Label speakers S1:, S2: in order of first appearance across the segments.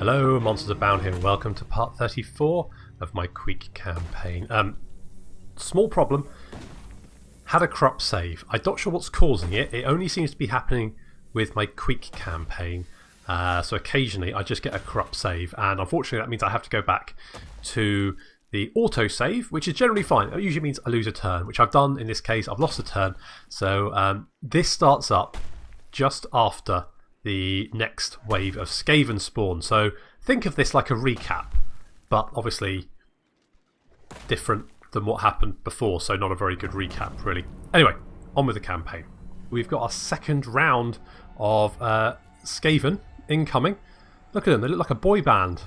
S1: Hello, Monsters Abound here. Welcome to part 34 of my Queek campaign. Small problem. Had a corrupt save. I'm not sure what's causing it. It only seems to be happening with my Queek campaign. So occasionally I just get a corrupt save, and unfortunately that means I have to go back to the autosave, which is generally fine. It usually means I lose a turn, which I've done in this case. I've lost a turn. So this starts up just after the next wave of Skaven spawn. So think of this like a recap, but obviously different than what happened before, so not a very good recap really. Anyway, on with the campaign. We've got our second round of Skaven incoming. Look at them, they look like a boy band.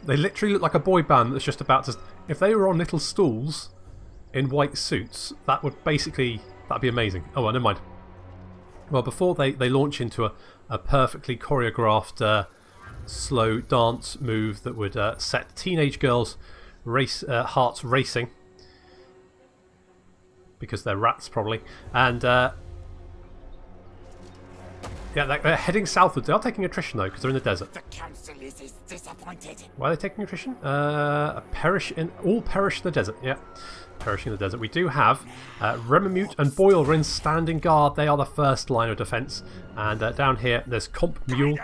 S1: They literally look like a boy band that's just about to... If they were on little stools in white suits, that would basically... that'd be amazing. Oh well, never mind. Well, before they launch into a perfectly choreographed slow dance move that would set teenage girls' hearts racing, because they're rats probably, and yeah, they're heading southwards. They are taking attrition though, because they're in the desert.
S2: The council is disappointed.
S1: Why are they taking attrition? All perish in the desert. Yeah. Perishing in the desert. We do have Remamute and Boilrin standing guard. They are the first line of defence. And down here there's Compule.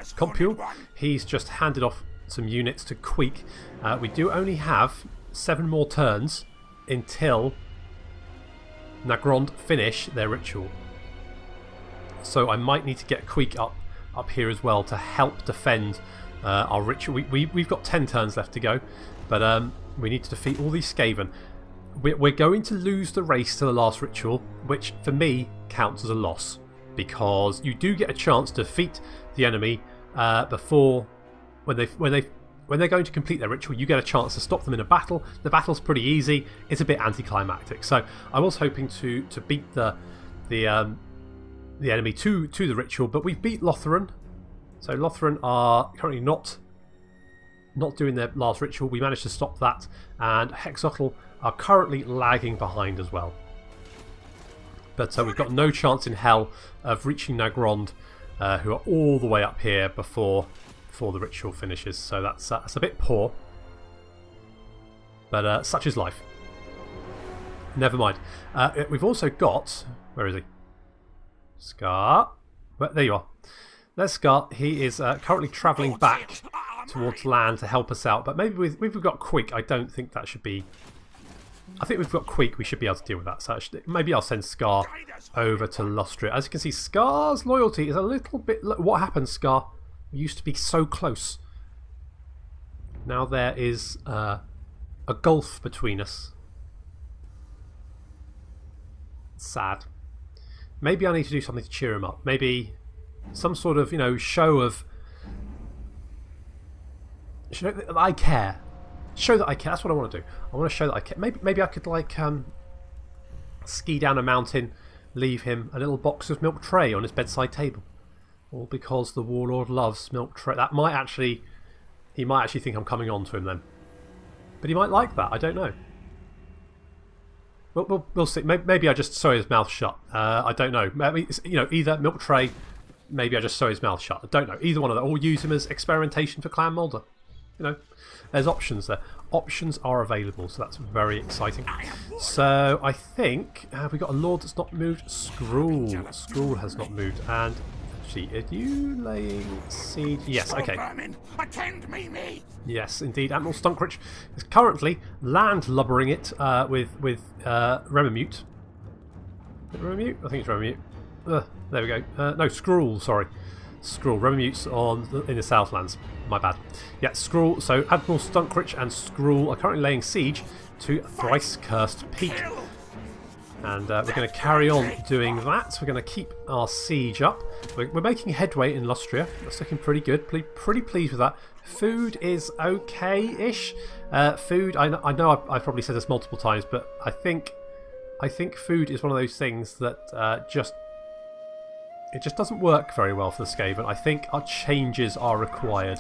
S1: He's just handed off some units to Queek. We do only have 7 more turns until Nagrond finish their ritual. So I might need to get Queek up here as well to help defend our ritual. We've got 10 turns left to go, but we need to defeat all these Skaven. We're going to lose the race to the last ritual, which for me counts as a loss, because you do get a chance to defeat the enemy before when they're going to complete their ritual. You get a chance to stop them in a battle. The battle's pretty easy. It's a bit anticlimactic. So I was hoping to beat the enemy to the ritual, but we've beat Lotharen. So Lotharen are currently not doing their last ritual. We managed to stop that, and Hexotl are currently lagging behind as well. But we've got no chance in hell of reaching Nagrond, who are all the way up here before the ritual finishes. So that's a bit poor. But such is life. Never mind. We've also got... Where is he? Scar. Well, there you are. There's Scar. He is currently travelling back towards land to help us out. But maybe we've got Queek. I don't think that should be... I think we've got Queek. We should be able to deal with that. So maybe I'll send Scar over to Lustria. As you can see, Scar's loyalty is a little bit... What happened, Scar? We used to be so close. Now there is a gulf between us. Sad. Maybe I need to do something to cheer him up. Maybe some sort of, show of... Show that I care. Show that I care. That's what I want to do. I want to show that I care. Maybe I could ski down a mountain, leave him a little box of milk tray on his bedside table. All because the warlord loves milk tray. That might actually... He might actually think I'm coming on to him then. But he might like that. I don't know. We'll see. Maybe I just sew his mouth shut. I don't know. Maybe, either milk tray. Maybe I just sew his mouth shut. I don't know. Either one of them. Or use him as experimentation for Clan Mulder. There's options there. Options are available, so that's very exciting. So I think we've got a lord that's not moved. Skrull has not moved. And actually, are you laying siege? Yes. Okay. Yes, indeed. Admiral Stunkrich is currently land lubbering it with Remamute. Is it Remamute? I think it's Remamute. There we go. No, Skrull. Sorry. Skrull. Remamute's in the Southlands. My bad. Yeah, Skrull. So Admiral Stunkrich and Skrull are currently laying siege to Thrice Cursed Peak. And we're going to carry on doing that. We're going to keep our siege up. We're making headway in Lustria. That's looking pretty good. Pretty pleased with that. Food is okay-ish. Food, I know I've probably said this multiple times, but I think food is one of those things that it just doesn't work very well for the Skaven. I think our changes are required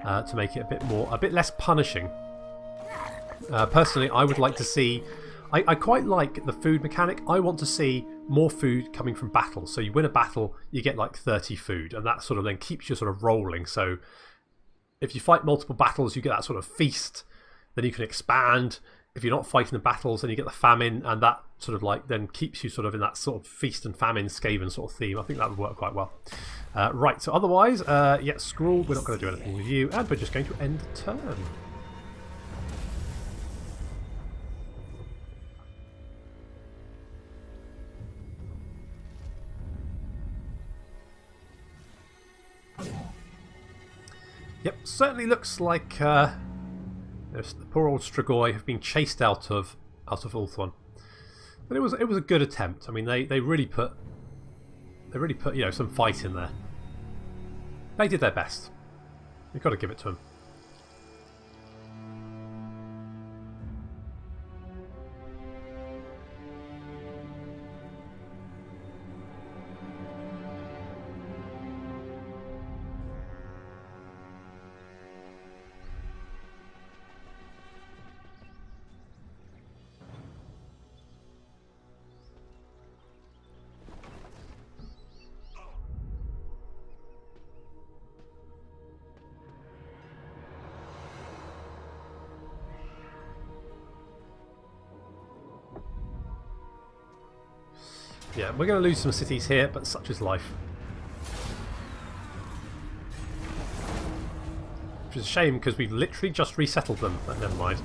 S1: to make it a bit less punishing. Personally, I would like to see... I quite like the food mechanic. I want to see more food coming from battles. So you win a battle, you get like 30 food, and that sort of then keeps you sort of rolling. So if you fight multiple battles, you get that sort of feast. Then you can expand. If you're not fighting the battles, then you get the famine, and that sort of like then keeps you sort of in that sort of feast and famine Skaven sort of theme. I think that would work quite well. Right, so otherwise, yeah, Scrawl, we're not going to do anything with you, and we're just going to end the turn. Yep, certainly looks like the poor old Strigoi have been chased out of Ulthuan. But it was a good attempt. I mean, they really put some fight in there. They did their best. You've got to give it to them. Yeah, we're going to lose some cities here, but such is life. Which is a shame, because we've literally just resettled them, but never mind.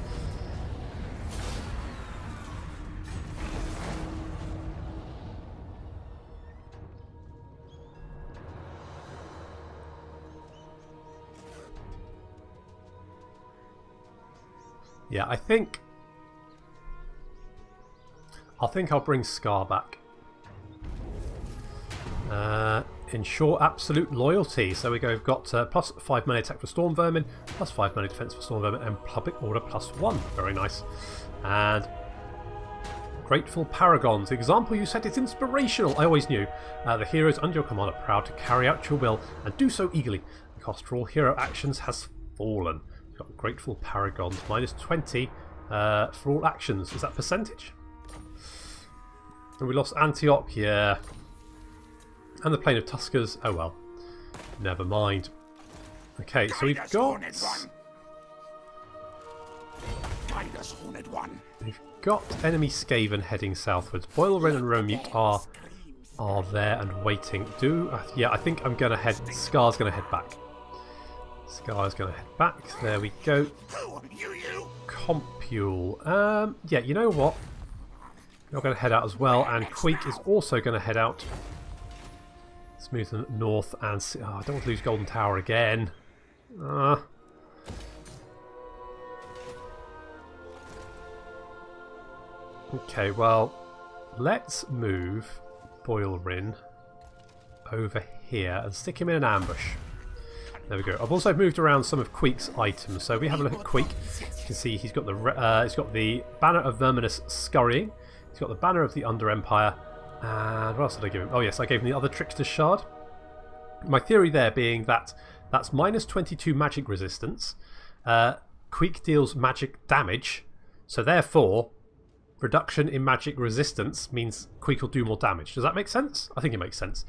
S1: Yeah, I think I'll bring Scar back. Ensure absolute loyalty. So we've got plus 5 melee attack for Storm Vermin, plus 5 melee defense for Storm Vermin, and Public Order plus 1. Very nice. And Grateful Paragons. The example you set is inspirational. I always knew. The heroes under your command are proud to carry out your will and do so eagerly. The cost for all hero actions has fallen. We've got Grateful Paragons. Minus 20 for all actions. Is that percentage? And we lost Antioch. Yeah. And the Plain of Tuskers. Oh well. Never mind. Okay, so we've got... We've got enemy Skaven heading southwards. Boilrin and Romute are there and waiting. Yeah, I think I'm going to head... Scar's going to head back. Scar's going to head back. There we go. Compule. Yeah, you know what? You're going to head out as well. And Queek is also going to head out. Let's move them north and see. Oh, I don't want to lose Golden Tower again. Okay, well, let's move Boilrin over here and stick him in an ambush. There we go. I've also moved around some of Queek's items. So we have a look at Queek. You can see he's got the banner of Verminous Scurrying. He's got the banner of the Under Empire. And what else did I give him? Oh yes, I gave him the other Trickster's Shard. My theory there being that that's minus 22 magic resistance. Queek deals magic damage, so therefore reduction in magic resistance means Queek will do more damage. Does that make sense? I think it makes sense.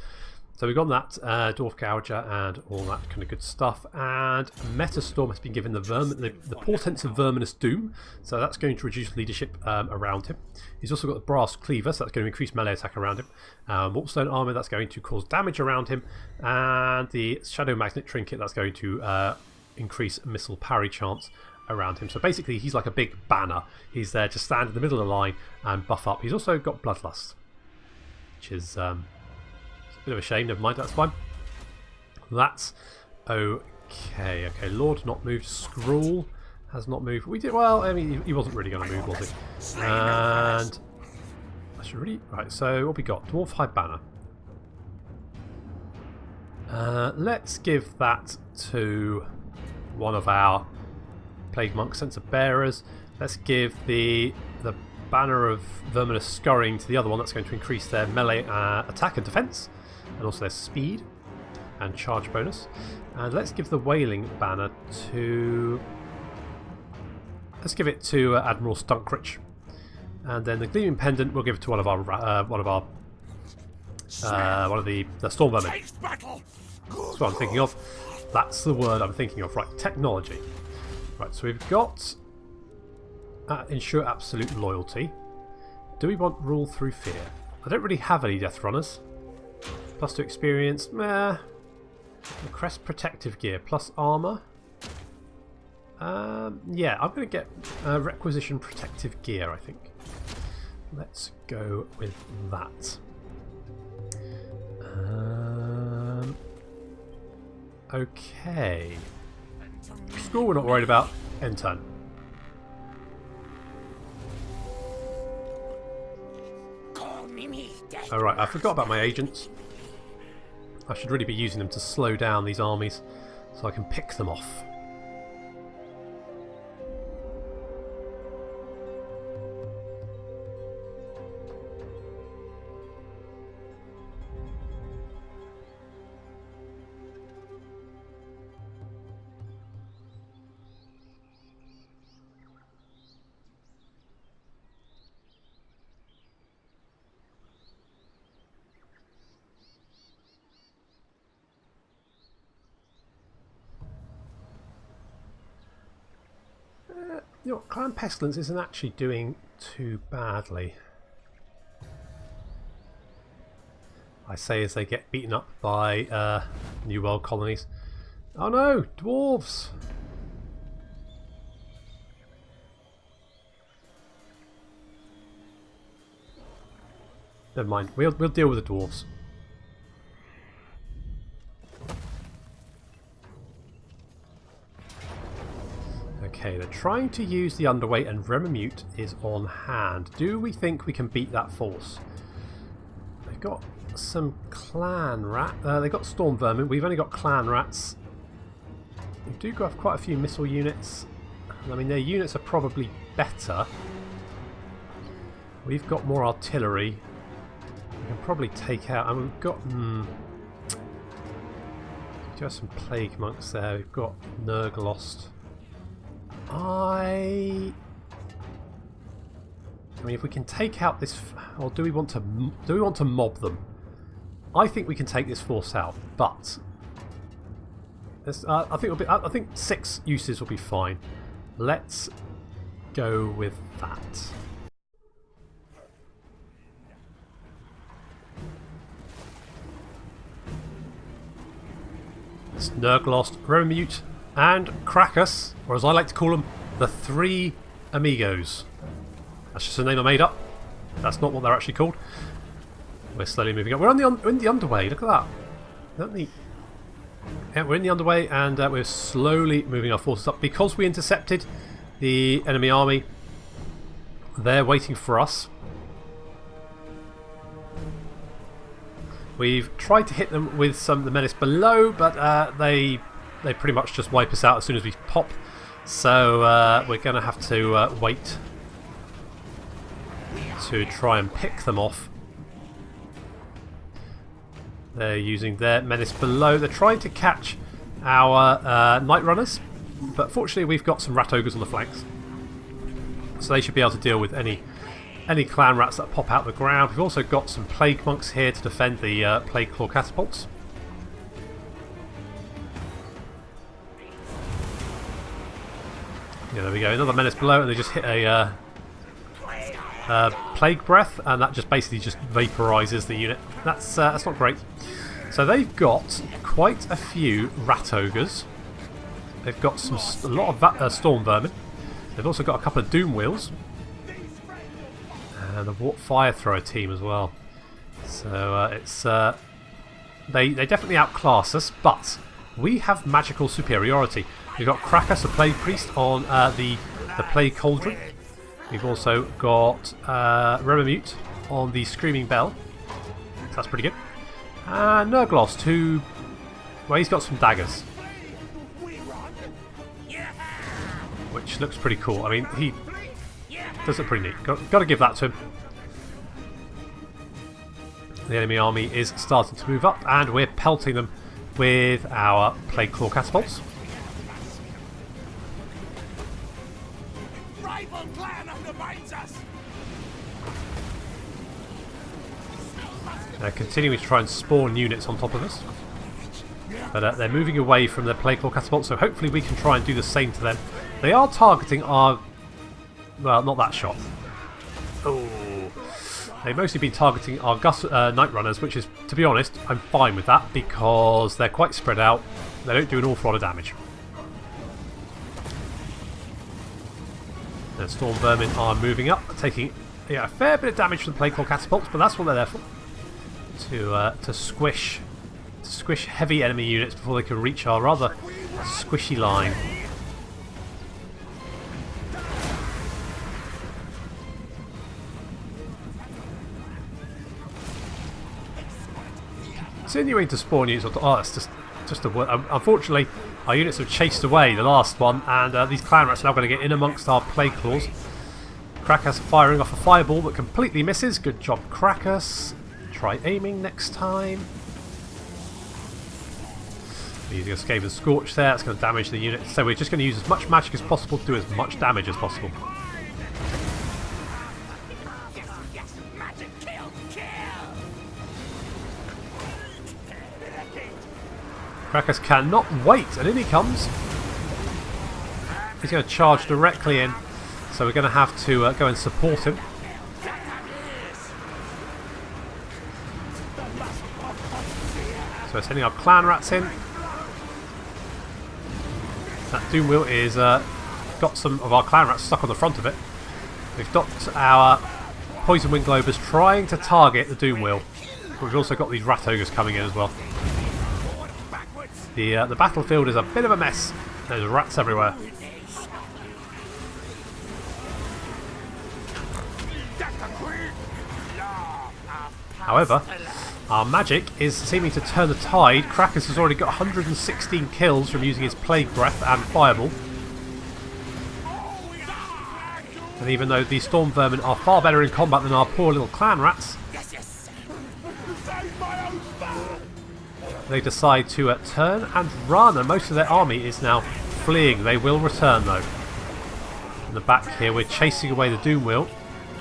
S1: So we've got that Dwarf Gouger and all that kind of good stuff. And Metastorm has been given the Portents of Verminous Doom. So that's going to reduce leadership around him. He's also got the Brass Cleaver, so that's going to increase melee attack around him. Warpstone Armour, that's going to cause damage around him. And the Shadow Magnet Trinket, that's going to increase missile parry chance around him. So basically he's like a big banner. He's there to stand in the middle of the line and buff up. He's also got Bloodlust, which is... bit of a shame, never mind, that's fine. That's okay. Okay, Lord not moved. Scrawl has not moved. We did well. I mean, he wasn't really going to move, was he? And I should really right. So what we got? Dwarf High Banner. Let's give that to one of our Plague Monk Sensor Bearers. Let's give the Banner of Verminous Scurrying to the other one. That's going to increase their melee attack and defense, and also their speed and charge bonus. And let's give the Wailing Banner to... Let's give it to Admiral Stunkrich. And then the Gleaming Pendant we'll give it to one of our one of the storm vermin.
S2: Taste battle.
S1: That's what I'm thinking of. That's the word I'm thinking of. Right, technology. Right, so we've got ensure absolute loyalty. Do we want rule through fear? I don't really have any death runners. Plus 2 experience. Meh. Crest protective gear plus armor. Yeah, I'm going to get requisition protective gear, I think. Let's go with that. Okay. School we're not worried about. End turn. Alright, I forgot about my agents. I should really be using them to slow down these armies so I can pick them off. You know what, Clan Pestilence isn't actually doing too badly. I say as they get beaten up by New World colonies. Oh no! Dwarves! Never mind, we'll deal with the dwarves. Okay, they're trying to use the underweight and Remamute is on hand. Do we think we can beat that force? They've got some clan rat. They've got storm vermin. We've only got clan rats. We do have quite a few missile units. I mean, their units are probably better. We've got more artillery. We can probably take out. And we've got. We do have some plague monks there. We've got Nurglost. I mean, if we can take out this, or do we want to mob them? I think we can take this force out, but I think 6 uses will be fine. Let's go with that. It's Nurglost, Remamute, and Krakus, or as I like to call them, the 3 Amigos. That's just a name I made up. That's not what they're actually called. We're slowly moving up. We're in the underway. Look at that. Isn't that neat? Yeah, we're in the underway, and we're slowly moving our forces up because we intercepted the enemy army. They're waiting for us. We've tried to hit them with some of the menace below, but they pretty much just wipe us out as soon as we pop. So we're going to have to wait to try and pick them off. They're using their menace below. They're trying to catch our Night Runners, but fortunately we've got some Rat Ogres on the flanks, so they should be able to deal with any clan rats that pop out the ground. We've also got some Plague Monks here to defend the Plague Claw catapults. Yeah, there we go. Another menace below, and they just hit a Plague Breath, and that just basically just vaporizes the unit. That's not great. So they've got quite a few Rat Ogres. They've got a lot of Storm Vermin. They've also got a couple of Doom Wheels. And a Fire Thrower team as well. So it's they definitely outclass us, but we have magical superiority. We've got Krakus, the Plague Priest, on the Plague Cauldron. We've also got Remamute on the Screaming Bell. So that's pretty good. And Nurglost, who... well, he's got some daggers. Which looks pretty cool. I mean, he does look pretty neat. Got to give that to him. The enemy army is starting to move up, and we're pelting them with our Plague Claw catapults.
S2: Rival clan undermines us.
S1: They're continuing to try and spawn units on top of us. But they're moving away from their plague claw catapult, so hopefully we can try and do the same to them. They are targeting our... well, not that shot. Oh, they've mostly been targeting our Night Runners, which is, to be honest, I'm fine with that because they're quite spread out. They don't do an awful lot of damage. The Storm Vermin are moving up, taking a fair bit of damage from the plague claw catapults, but that's what they're there for. To squish heavy enemy units before they can reach our rather squishy line. Continuing to spawn units. Oh, it's just a word. Unfortunately, our units have chased away the last one, and these clan rats are now going to get in amongst our plague claws. Krakus firing off a fireball that completely misses. Good job, Krakus. Try aiming next time. Using a Skaven Scorch there, it's going to damage the unit. So we're just going to use as much magic as possible to do as much damage as possible. Krakus cannot wait, and in he comes. He's going to charge directly in, so we're going to have to go and support him. So we're sending our clan rats in. That Doom Wheel is got some of our clan rats stuck on the front of it. We've got our Poison Wing Globers trying to target the Doom Wheel. But we've also got these Rat Ogres coming in as well. The battlefield is a bit of a mess. There's rats everywhere. However, our magic is seeming to turn the tide. Krakus has already got 116 kills from using his Plague Breath and Fireball. And even though these Storm Vermin are far better in combat than our poor little clan rats, they decide to turn and run, and most of their army is now fleeing. They will return though. In the back here we're chasing away the Doom Wheel.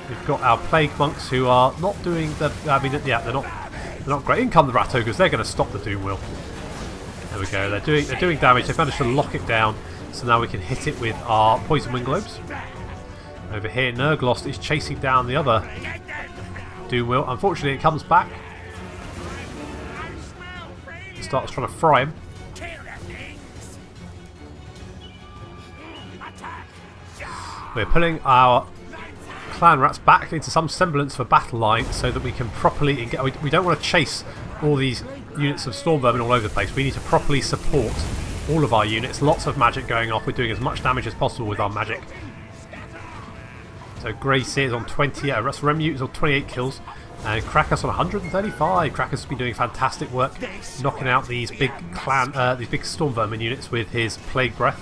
S1: We've got our Plague Monks who are not doing the... I mean, yeah, they're not great. In come the Rat Ogres, they're going to stop the Doom Wheel. There we go, they're doing damage. They've managed to lock it down, so now we can hit it with our Poison Wing Globes. Over here Nurglost is chasing down the other Doom Wheel. Unfortunately it comes back. Starts trying to fry him. We're pulling our clan rats back into some semblance of a battle line so that we can properly engage. We don't want to chase all these units of Storm Vermin all over the place. We need to properly support all of our units. Lots of magic going off. We're doing as much damage as possible with our magic. So Gracie is on 20, Remute is on 28 kills. And Krakus on 135. Krakus has been doing fantastic work, knocking out these big these big Storm Vermin units with his Plague Breath.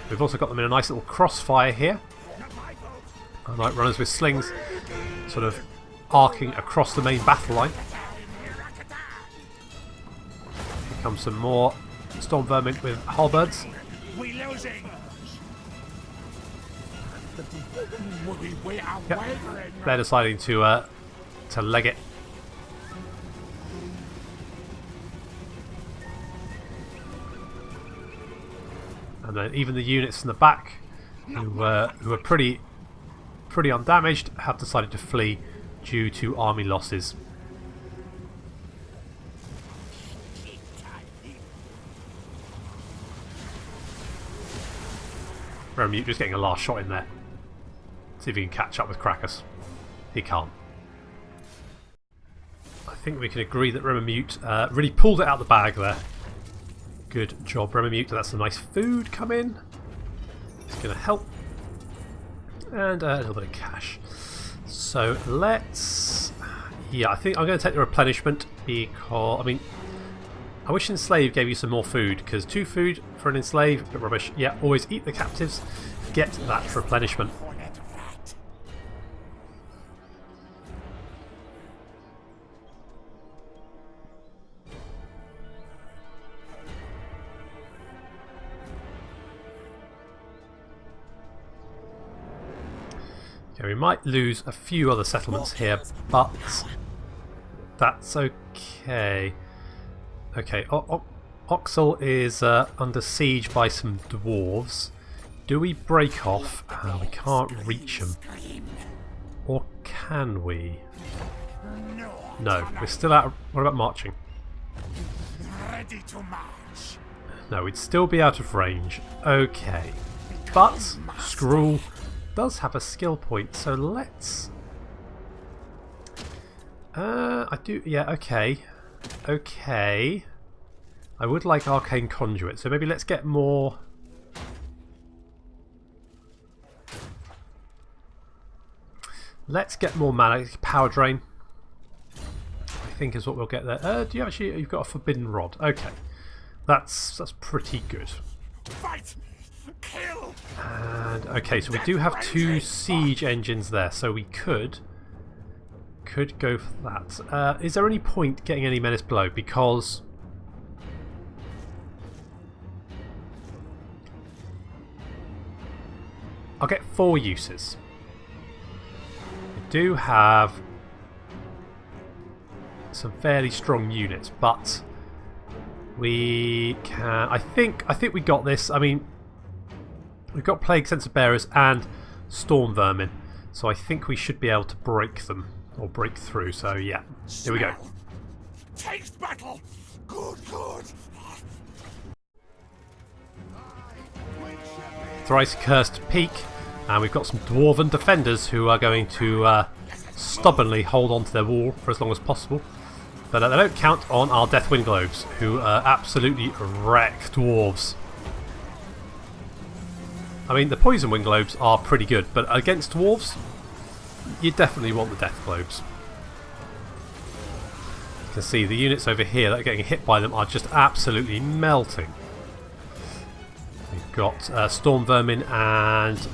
S1: We've also got them in a nice little crossfire here. Our Night Runners with slings, sort of arcing across the main battle line. Here comes some more Storm Vermin with halberds. Yep. They're deciding to leg it. And then even the units in the back, who are pretty undamaged, have decided to flee due to army losses. Remute just getting a last shot in there. See if he can catch up with Krakus. He can't. I think we can agree that Remute really pulled it out of the bag there. Good job, Remute. That's some nice food come in. It's going to help. And a little bit of cash. So let's... yeah, I think I'm going to take the replenishment because... I mean, I wish Enslave gave you some more food, because 2 food for an Enslave, but rubbish. Yeah, always eat the captives. Get that replenishment. Okay, we might lose a few other settlements here, but that's okay. Okay, Oxel is under siege by some dwarves. Do we break off? We can't reach them. Or can we? No, we're still out of... What about marching?
S2: Ready to march.
S1: No, we'd still be out of range. Okay. But Skrull does have a skill point, so let's... I do... Yeah, okay. Okay. I would like Arcane Conduit, so maybe let's get more... Let's get more mana. Power Drain, I think, is what we'll get there. Do you actually... You've got a Forbidden Rod. Okay. That's pretty good.
S2: Fight! Kill!
S1: And, okay, so we do have 2 siege engines there, so we could go for that. Is there any point getting any Menace Below? Because... I'll get 4 uses. We do have some fairly strong units, but we can... I think we got this. I mean, we've got Plague Sensor Bearers and Storm Vermin, so I think we should be able to break them, or break through. So yeah, here we go.
S2: Taste battle! Good, good!
S1: Thrice Cursed Peak, and we've got some Dwarven Defenders who are going to stubbornly hold on to their wall for as long as possible. But they don't count on our Deathwind Globes, who absolutely wreck Dwarves. I mean, the Poison Wind Globes are pretty good, but against Dwarves, you definitely want the Death Globes. You can see the units over here that are getting hit by them are just absolutely melting. We've got Storm Vermin and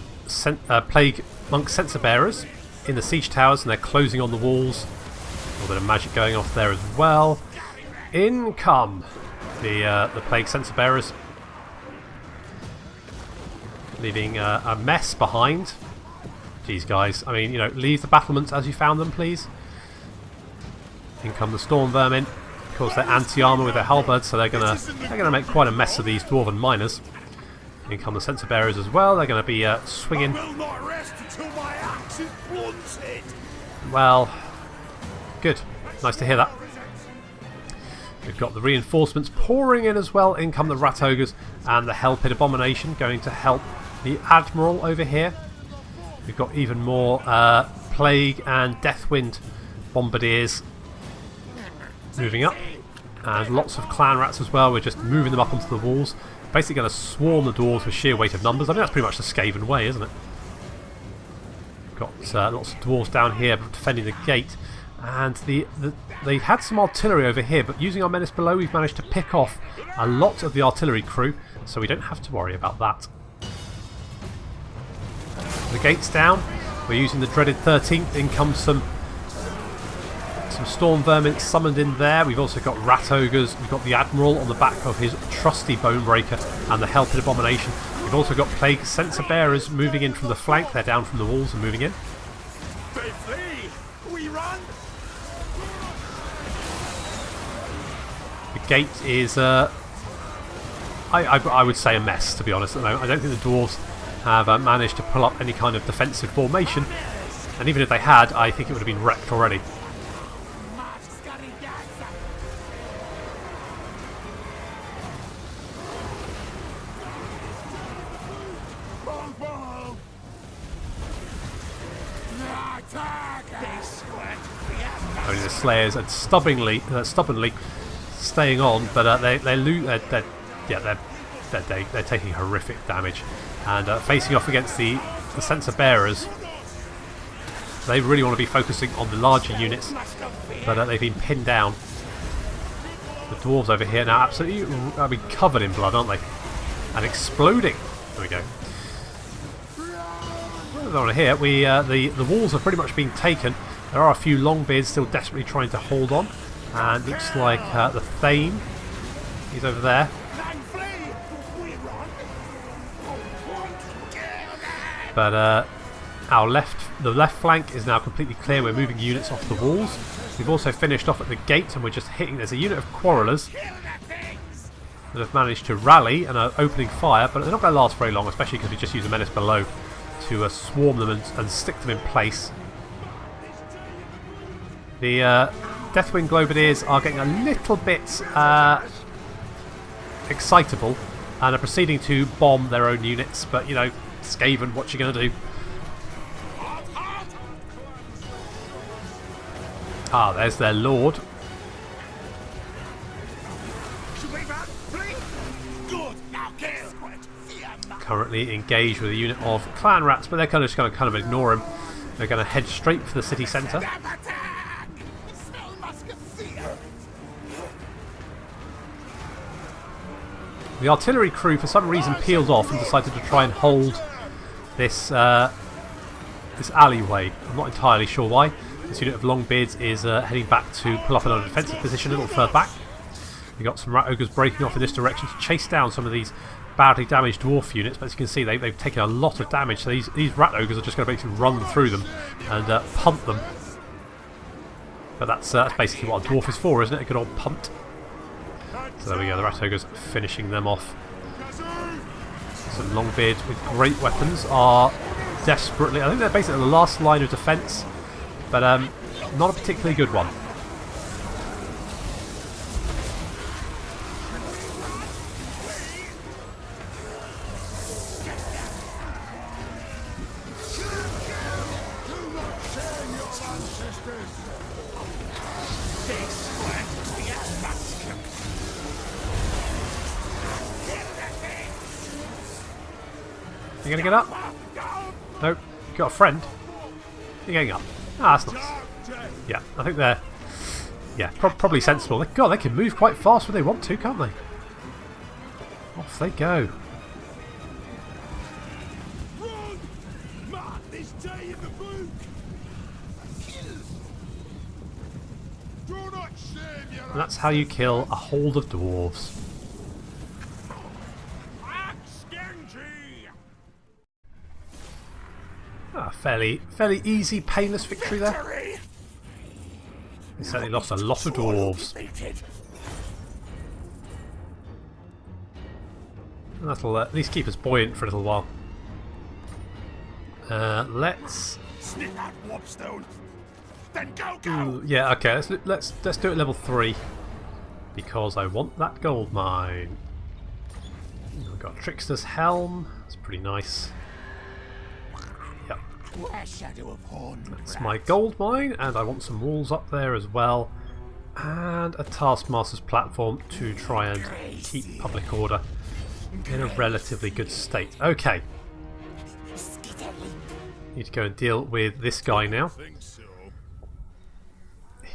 S1: Plague Monk Sensor Bearers in the siege towers, and they're closing on the walls. A little bit of magic going off there as well. In come the Plague Sensor Bearers, leaving a mess behind. Jeez, guys. I mean, you know, leave the battlements as you found them, please. In come the Storm Vermin. Of course, they're anti-armor with their halberds, so they're gonna make quite a mess of these Dwarven miners. In come the Sensor Bearers as well. They're going to be swinging. Well, good. Nice to hear that. We've got the reinforcements pouring in as well. In come the Rat Ogres and the Hell Pit Abomination, going to help the Admiral over here. We've got even more Plague and Deathwind Bombardiers moving up. And lots of Clan Rats as well. We're just moving them up onto the walls. Basically going to swarm the dwarves with sheer weight of numbers. I mean, that's pretty much the Skaven way, isn't it? We've got lots of dwarves down here defending the gate. And they've had some artillery over here, but using our Menace Below, we've managed to pick off a lot of the artillery crew, so we don't have to worry about that. The gate's down. We're using the dreaded 13th. In comes some Storm Vermin summoned in there. We've also got Rat Ogres. We've got the Admiral on the back of his trusty Bonebreaker and the Hell Pit Abomination. We've also got Plague Sensor Bearers moving in from the flank. They're down from the walls and moving in.
S2: They flee! We run!
S1: The gate is, I would say, a mess, to be honest, at the moment. I don't think the Dwarves have managed to pull up any kind of defensive formation. And even if they had, I think it would have been wrecked already. Only the Slayers are stubbornly staying on, but they lose. They're taking horrific damage, and facing off against the Sensor Bearers. They really want to be focusing on the larger units, but they've been pinned down. The dwarves over here now absolutely, I mean, covered in blood, aren't they? And exploding. There we go. On here, the walls have pretty much been taken. There are a few Longbeards still desperately trying to hold on, and looks like the Thane is over there. But The left flank is now completely clear. We're moving units off the walls. We've also finished off at the gate, and we're just hitting. There's a unit of quarrelers that have managed to rally and are opening fire, but they're not going to last very long, especially because we just use a menace below to swarm them and stick them in place. The Deathwing Globadiers are getting a little bit excitable and are proceeding to bomb their own units, but you know, Skaven, what you going to do? Ah, there's their lord. Currently engaged with a unit of clan rats, but they're just going to kind of ignore him. They're going to head straight for the city centre. The artillery crew, for some reason, peeled off and decided to try and hold this this alleyway. I'm not entirely sure why. This unit of Longbeards is heading back to pull up another defensive position a little further back. We've got some rat ogres breaking off in this direction to chase down some of these badly damaged dwarf units, but as you can see they've taken a lot of damage, so these rat ogres are just going to basically run through them and punt them. But that's basically what a dwarf is for, isn't it? A good old punt. So there we go, the rat ogres finishing them off. Some Longbeards with great weapons are desperately, I think they're basically the last line of defence, but not a particularly good one. You gonna get up? Nope. You got a friend? You're getting up. Ah, that's nice. Yeah, I think they're... Yeah, probably sensible. God, they can move quite fast when they want to, can't they? Off they go. And that's how you kill a hold of dwarves. Ah, fairly easy, painless victory there. They certainly lost a lot of dwarves. That'll at least keep us buoyant for a little while. Let's.
S2: Sniff out warpstone. Then go.
S1: Ooh, yeah, okay. Let's do it level 3 because I want that gold mine. We've got Trickster's Helm. It's pretty nice. That's my gold mine, and I want some walls up there as well, and a Taskmaster's platform to try and keep public order in a relatively good state. Okay, need to go and deal with this guy now.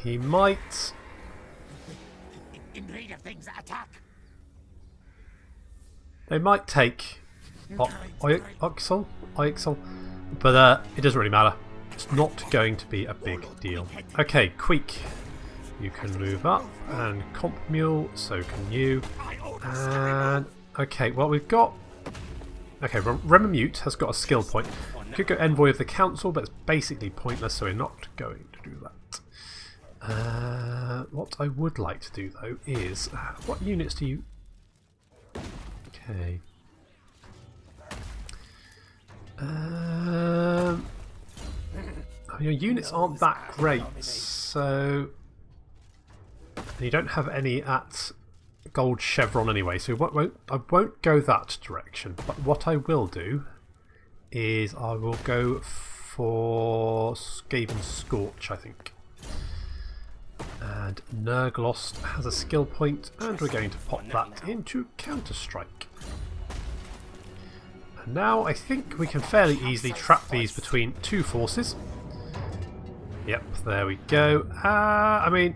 S1: He might. They might take Oixel, but it doesn't really matter. It's not going to be a big deal. Okay, Queek, you can move up, and Comp Mule, so can you. And okay, well we've got. Okay, Remamute has got a skill point. Could go Envoy of the Council, but it's basically pointless, so we're not going to do that. What I would like to do though is, what units do you? Okay. Your units aren't that great, so you don't have any at gold chevron anyway, so I won't go that direction. But what I will do is I will go for Skaven Scorch, I think. And Nurglost has a skill point, and we're going to pop that into Counter-Strike. And now I think we can fairly easily trap these between two forces. Yep, there we go. I mean,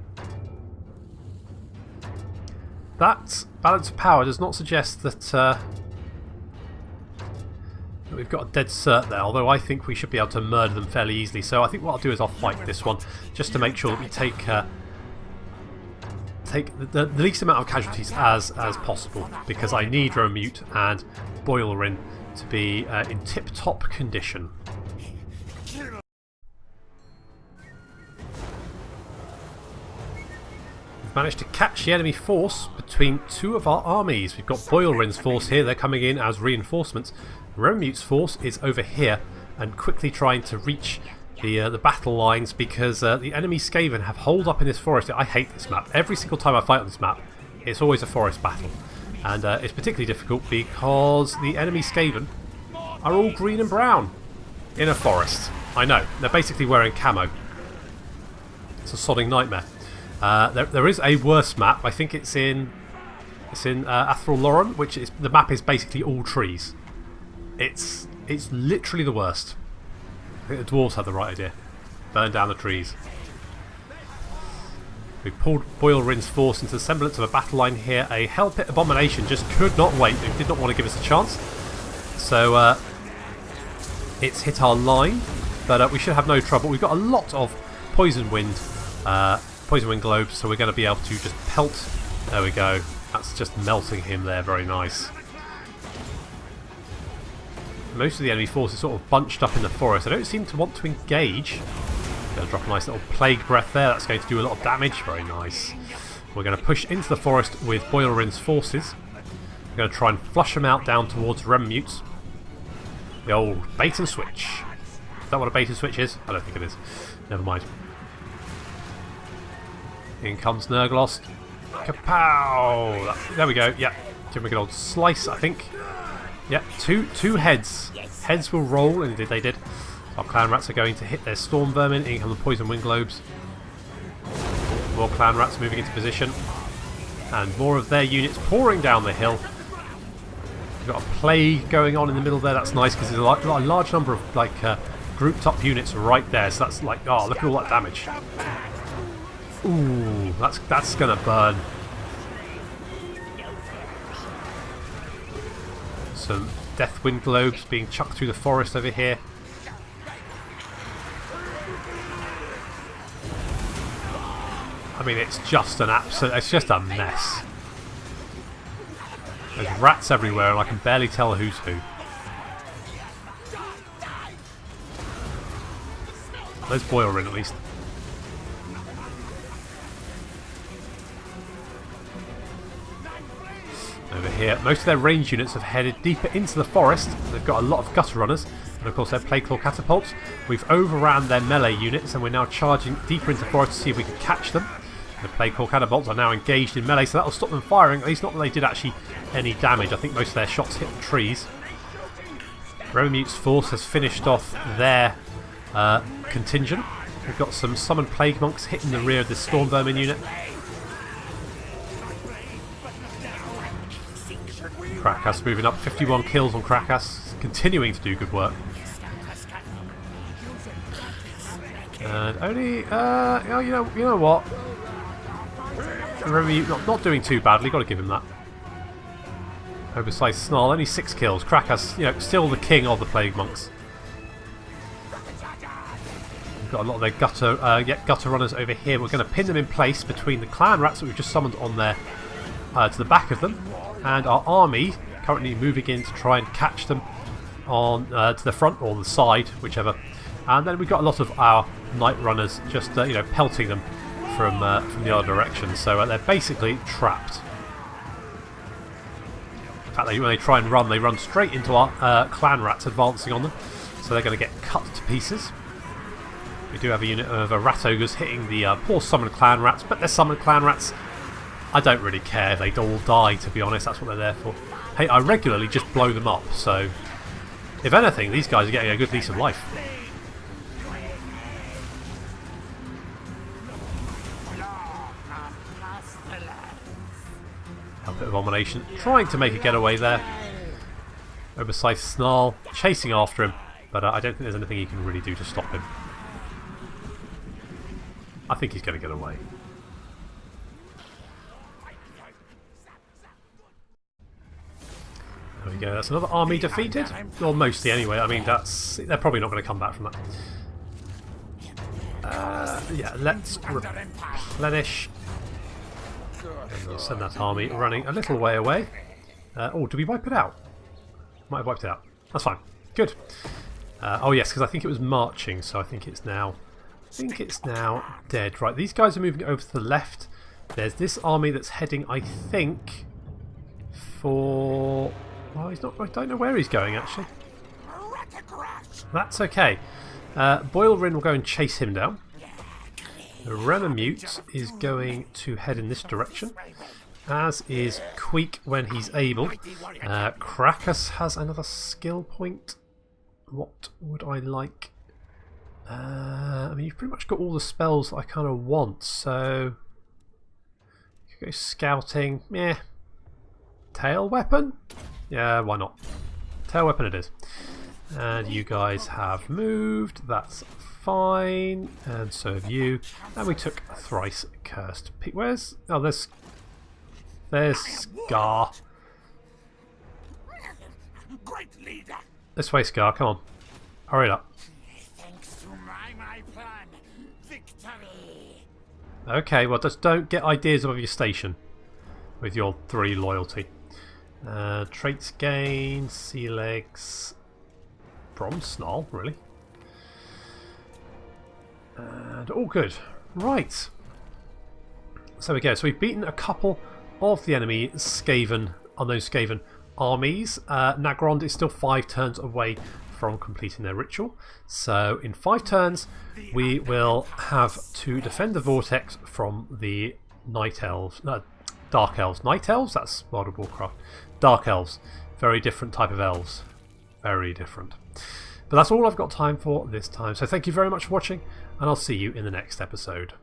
S1: that balance of power does not suggest that we've got a dead cert there, although I think we should be able to murder them fairly easily. So I think what I'll do is I'll fight this one, just to make sure that we take the least amount of casualties as possible, because I need Remute and Boilerin to be in tip-top condition.
S2: Kill.
S1: We've managed to catch the enemy force between two of our armies. We've got Boilrin's force here, they're coming in as reinforcements. Remute's force is over here and quickly trying to reach the battle lines because the enemy Skaven have holed up in this forest. I hate this map. Every single time I fight on this map, it's always a forest battle. And it's particularly difficult because the enemy Skaven are all green and brown in a forest. I know, they're basically wearing camo. It's a sodding nightmare. There is a worse map. I think it's in Athral Lauren, which is the map is basically all trees. It's literally the worst. I think the dwarves had the right idea. Burn down the trees. We pulled Boilrin's force into the semblance of a battle line here. A Hell Pit Abomination just could not wait. They did not want to give us a chance. So it's hit our line, but we should have no trouble. We've got a lot of Poison Wind globes, so we're going to be able to just pelt. There we go. That's just melting him there. Very nice. Most of the enemy force is sort of bunched up in the forest. They don't seem to want to engage. Going to drop a nice little Plague Breath there. That's going to do a lot of damage. Very nice. We're going to push into the forest with Boilrin's forces. We're going to try and flush them out down towards Remute. The old bait and switch. Is that what a bait and switch is? I don't think it is. Never mind. In comes Nurglost. Kapow! There we go. Yep. Give him a good old slice, I think. Yep. Two heads. Heads will roll, and they did. Our clan rats are going to hit their storm vermin. In come the poison wind globes. More clan rats moving into position. And more of their units pouring down the hill. We've got a plague going on in the middle there. That's nice because there's a large number of like grouped up units right there. So that's like, oh, look at all that damage. Ooh, that's gonna burn. Some Deathwind globes being chucked through the forest over here. I mean, it's just it's just a mess. There's rats everywhere and I can barely tell who's who. There's Boilrin at least. Over here, most of their range units have headed deeper into the forest. They've got a lot of gutter runners, and of course their Plague Claw catapults. We've overran their melee units, and we're now charging deeper into the forest to see if we can catch them. The Plague Claw catapults are now engaged in melee, so that'll stop them firing. At least not that they did actually any damage. I think most of their shots hit the trees. Remute's force has finished off their contingent. We've got some summoned plague monks hitting the rear of this storm vermin unit. Krakas moving up, 51 kills on Krakas, continuing to do good work. And only, you know what? Remember, not doing too badly. Got to give him that. Oversized Snarl, only 6 kills. Krakas, still the king of the plague monks. We've got a lot of their gutter runners over here. We're going to pin them in place between the clan rats that we've just summoned on there to the back of them. And our army currently moving in to try and catch them on to the front or the side, whichever. And then we've got a lot of our night runners just pelting them from the other direction. So they're basically trapped. In fact, when they try and run, they run straight into our clan rats advancing on them. So they're going to get cut to pieces. We do have a unit of rat ogres hitting the poor summoned clan rats, but they're summoned clan rats. I don't really care, they'd all die, to be honest, that's what they're there for. Hey, I regularly just blow them up, so if anything, these guys are getting a good lease of life. A bit of Abomination, trying to make a getaway there. Oversized Snarl, chasing after him, but I don't think there's anything he can really do to stop him. I think he's going to get away. There we go, that's another army defeated. Well, mostly anyway, I mean, they're probably not going to come back from that. Yeah, let's replenish. And we'll send that army running a little way away. Oh, did we wipe it out? Might have wiped it out. That's fine. Good. Oh yes, because I think it was marching, so I think it's now dead. Right, these guys are moving over to the left. There's this army that's heading, I think, for... Well, he's not... I don't know where he's going, actually. That's okay. Boilrin will go and chase him down. Remamute is going to head in this direction, as is Queek when he's able. Krakus has another skill point. What would I like? I mean, you've pretty much got all the spells I kind of want, so... You could go scouting. Meh. Tail weapon? Yeah, why not? Tail weapon it is. And you guys have moved. That's fine. And so have you. And we took thrice cursed. Where's... Oh, there's Scar.
S2: Great leader.
S1: This way, Scar. Come on. Hurry up.
S2: Thanks to my plan. Victory.
S1: Okay, well, just don't get ideas above your station with your 3 loyalty. Traits gain, sea legs, bronze snarl, really. And all good. Right. So we go. So we've beaten a couple of the enemy Skaven, Unknown Skaven armies. Nagrond is still 5 turns away from completing their ritual. So in 5 turns we will have to defend the vortex from the Night Elves. No, Dark Elves. Night Elves? That's World of Warcraft. Dark Elves. Very different type of elves. Very different. But that's all I've got time for this time. So thank you very much for watching, and I'll see you in the next episode.